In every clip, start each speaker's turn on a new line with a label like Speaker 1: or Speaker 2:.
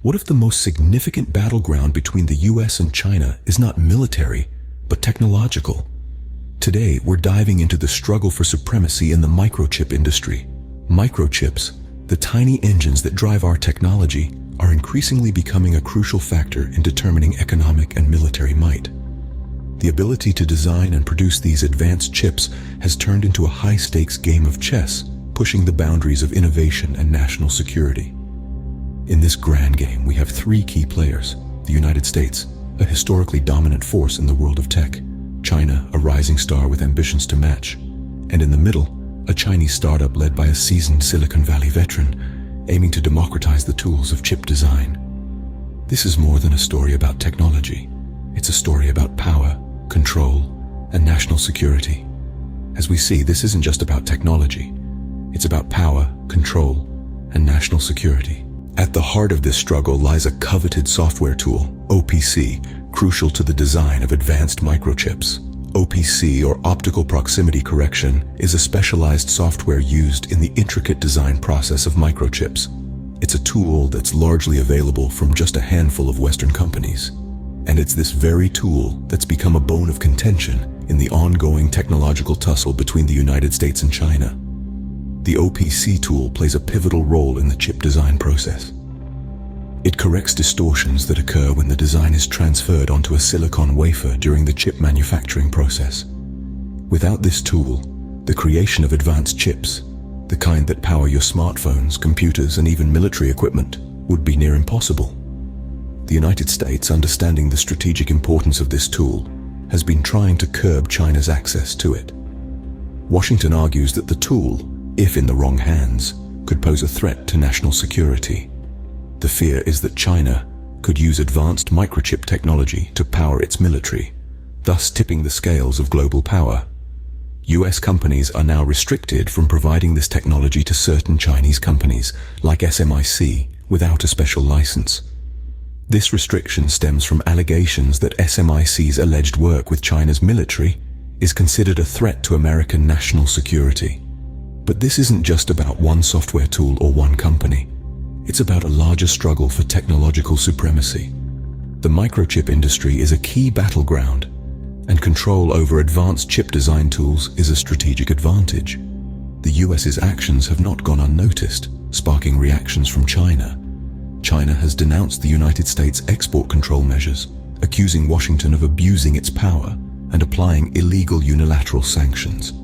Speaker 1: What if the most significant battleground between the US and China is not military, but technological? Today, we're diving into the struggle for supremacy in the microchip industry. Microchips, the tiny engines that drive our technology, are increasingly becoming a crucial factor in determining economic and military might. The ability to design and produce these advanced chips has turned into a high-stakes game of chess, pushing the boundaries of innovation and national security. In this grand game, we have three key players: the United States, a historically dominant force in the world of tech; China, a rising star with ambitions to match; and in the middle, a Chinese startup led by a seasoned Silicon Valley veteran, aiming to democratize the tools of chip design. This is more than a story about technology. It's a story about power, control, and national security. As we see, this isn't just about technology. It's about power, control, and national security. At the heart of this struggle lies a coveted software tool, OPC, crucial to the design of advanced microchips. OPC, or optical proximity correction, is a specialized software used in the intricate design process of microchips. It's a tool that's largely available from just a handful of Western companies. And it's this very tool that's become a bone of contention in the ongoing technological tussle between the United States and China. The OPC tool plays a pivotal role in the chip design process. It corrects distortions that occur when the design is transferred onto a silicon wafer during the chip manufacturing process. Without this tool, the creation of advanced chips, the kind that power your smartphones, computers, and even military equipment, would be near impossible. The United States, understanding the strategic importance of this tool, has been trying to curb China's access to it. Washington argues that the tool, if in the wrong hands, could pose a threat to national security. The fear is that China could use advanced microchip technology to power its military, thus tipping the scales of global power. US companies are now restricted from providing this technology to certain Chinese companies, like SMIC, without a special license. This restriction stems from allegations that SMIC's alleged work with China's military is considered a threat to American national security. But this isn't just about one software tool or one company. It's about a larger struggle for technological supremacy. The microchip industry is a key battleground, and control over advanced chip design tools is a strategic advantage. The US's actions have not gone unnoticed, sparking reactions from China. China has denounced the United States' export control measures, accusing Washington of abusing its power and applying illegal unilateral sanctions.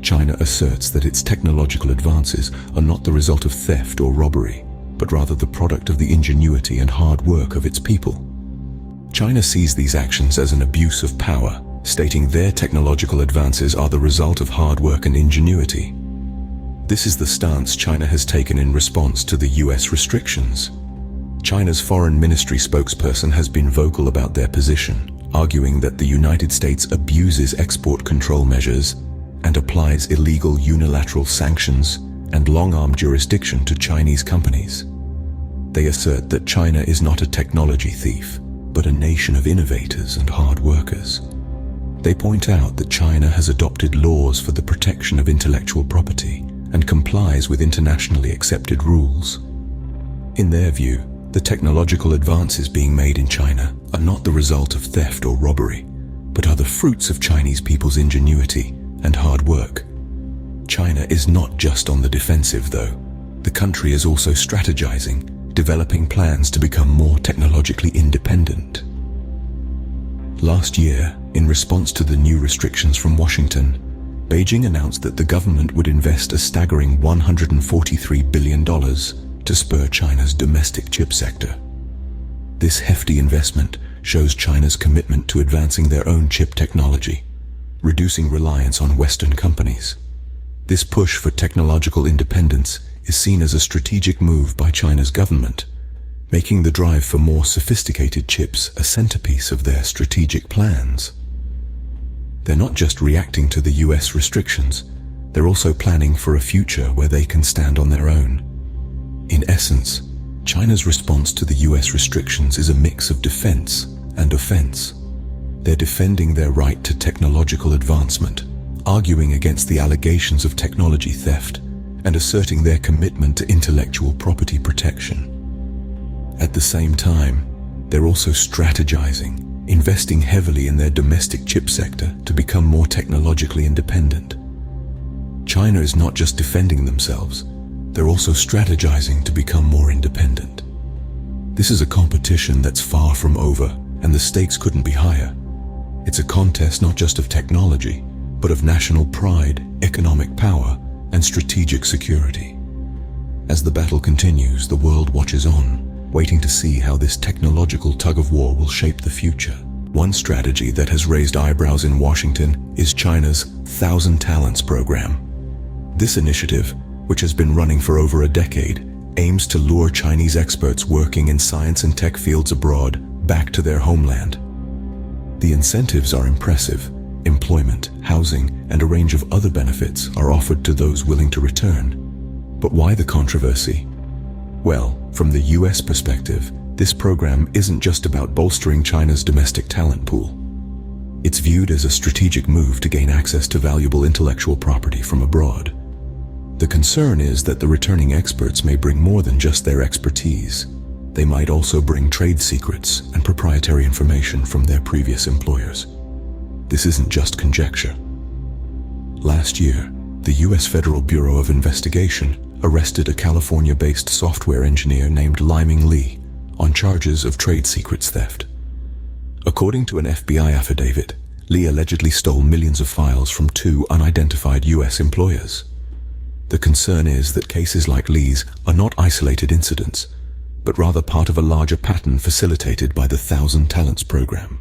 Speaker 1: China asserts that its technological advances are not the result of theft or robbery, but rather the product of the ingenuity and hard work of its people. China sees these actions as an abuse of power, stating their technological advances are the result of hard work and ingenuity. This is the stance China has taken in response to the US restrictions. China's foreign ministry spokesperson has been vocal about their position, arguing that the United States abuses export control measures and applies illegal unilateral sanctions and long-arm jurisdiction to Chinese companies. They assert that China is not a technology thief, but a nation of innovators and hard workers. They point out that China has adopted laws for the protection of intellectual property and complies with internationally accepted rules. In their view, the technological advances being made in China are not the result of theft or robbery, but are the fruits of Chinese people's ingenuity and hard work. China is not just on the defensive, though. The country is also strategizing, developing plans to become more technologically independent. Last year, in response to the new restrictions from Washington, Beijing announced that the government would invest a staggering $143 billion to spur China's domestic chip sector. This hefty investment shows China's commitment to advancing their own chip technology, reducing reliance on Western companies. This push for technological independence is seen as a strategic move by China's government, making the drive for more sophisticated chips a centerpiece of their strategic plans. They're not just reacting to the US restrictions, they're also planning for a future where they can stand on their own. In essence, China's response to the US restrictions is a mix of defense and offense. They're defending their right to technological advancement, arguing against the allegations of technology theft, and asserting their commitment to intellectual property protection. At the same time, they're also strategizing, investing heavily in their domestic chip sector to become more technologically independent. China is not just defending themselves, they're also strategizing to become more independent. This is a competition that's far from over, and the stakes couldn't be higher. It's a contest not just of technology, but of national pride, economic power, and strategic security. As the battle continues, the world watches on, waiting to see how this technological tug-of-war will shape the future. One strategy that has raised eyebrows in Washington is China's 1,000 Talents program. This initiative, which has been running for over a decade, aims to lure Chinese experts working in science and tech fields abroad back to their homeland. The incentives are impressive. Employment, housing, and a range of other benefits are offered to those willing to return. But why the controversy? Well, from the US perspective, this program isn't just about bolstering China's domestic talent pool. It's viewed as a strategic move to gain access to valuable intellectual property from abroad. The concern is that the returning experts may bring more than just their expertise. They might also bring trade secrets and proprietary information from their previous employers. This isn't just conjecture. Last year, the US Federal Bureau of Investigation arrested a California-based software engineer named Liming Li on charges of trade secrets theft. According to an FBI affidavit, Li allegedly stole millions of files from 2 unidentified US employers. The concern is that cases like Li's are not isolated incidents, but rather part of a larger pattern facilitated by the 1,000 Talents program.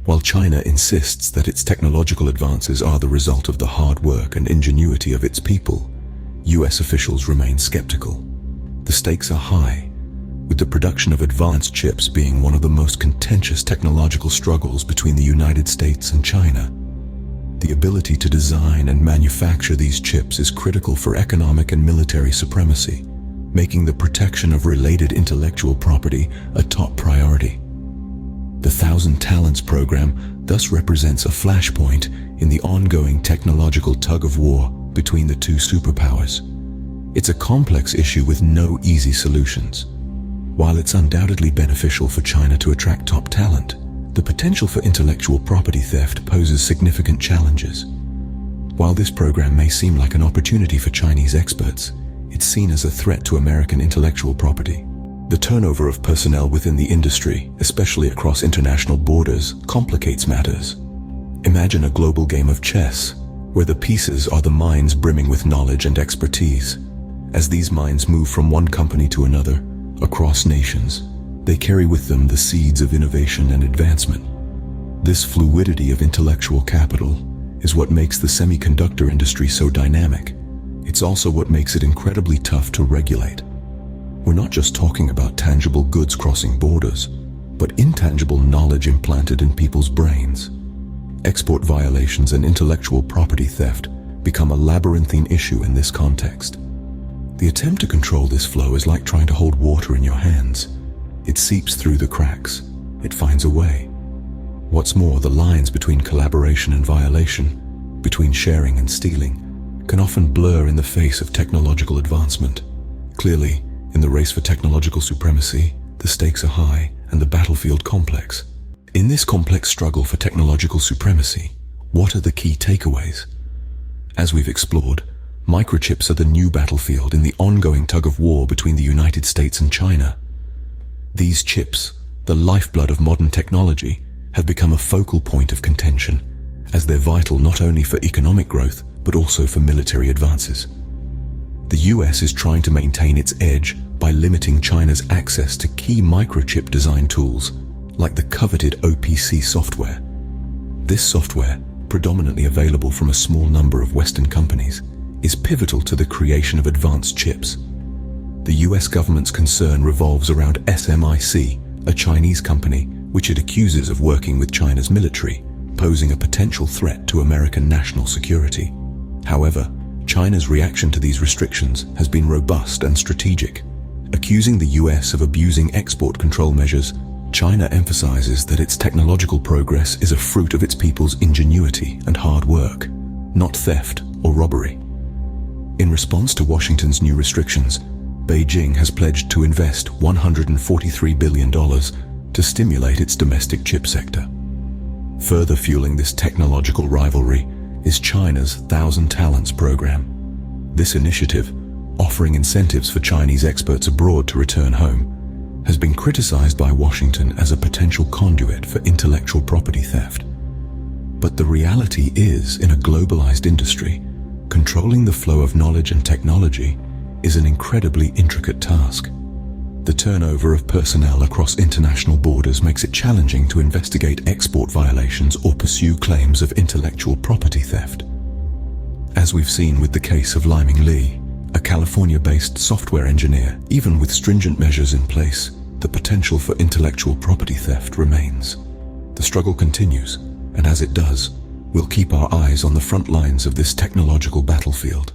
Speaker 1: While China insists that its technological advances are the result of the hard work and ingenuity of its people, US officials remain skeptical. The stakes are high, with the production of advanced chips being one of the most contentious technological struggles between the United States and China. The ability to design and manufacture these chips is critical for economic and military supremacy, making the protection of related intellectual property a top priority. The 1,000 Talents program thus represents a flashpoint in the ongoing technological tug-of-war between the 2 superpowers. It's a complex issue with no easy solutions. While it's undoubtedly beneficial for China to attract top talent, the potential for intellectual property theft poses significant challenges. While this program may seem like an opportunity for Chinese experts, it's seen as a threat to American intellectual property. The turnover of personnel within the industry, especially across international borders, complicates matters. Imagine a global game of chess, where the pieces are the minds brimming with knowledge and expertise. As these minds move from one company to another, across nations, they carry with them the seeds of innovation and advancement. This fluidity of intellectual capital is what makes the semiconductor industry so dynamic. It's also what makes it incredibly tough to regulate. We're not just talking about tangible goods crossing borders, but intangible knowledge implanted in people's brains. Export violations and intellectual property theft become a labyrinthine issue in this context. The attempt to control this flow is like trying to hold water in your hands. It seeps through the cracks. It finds a way. What's more, the lines between collaboration and violation, between sharing and stealing, can often blur in the face of technological advancement. Clearly, in the race for technological supremacy, the stakes are high and the battlefield complex. In this complex struggle for technological supremacy, what are the key takeaways? As we've explored, microchips are the new battlefield in the ongoing tug-of-war between the United States and China. These chips, the lifeblood of modern technology, have become a focal point of contention, as they're vital not only for economic growth, but also for military advances. The US is trying to maintain its edge by limiting China's access to key microchip design tools, like the coveted OPC software. This software, predominantly available from a small number of Western companies, is pivotal to the creation of advanced chips. The US government's concern revolves around SMIC, a Chinese company which it accuses of working with China's military, posing a potential threat to American national security. However, China's reaction to these restrictions has been robust and strategic. Accusing the US of abusing export control measures, China emphasizes that its technological progress is a fruit of its people's ingenuity and hard work, not theft or robbery. In response to Washington's new restrictions, Beijing has pledged to invest $143 billion to stimulate its domestic chip sector. Further fueling this technological rivalry is China's Thousand Talents program. This initiative, offering incentives for Chinese experts abroad to return home, has been criticized by Washington as a potential conduit for intellectual property theft. But the reality is, in a globalized industry, controlling the flow of knowledge and technology is an incredibly intricate task. The turnover of personnel across international borders makes it challenging to investigate export violations or pursue claims of intellectual property theft. As we've seen with the case of Liming Li, a California-based software engineer, even with stringent measures in place, the potential for intellectual property theft remains. The struggle continues, and as it does, we'll keep our eyes on the front lines of this technological battlefield.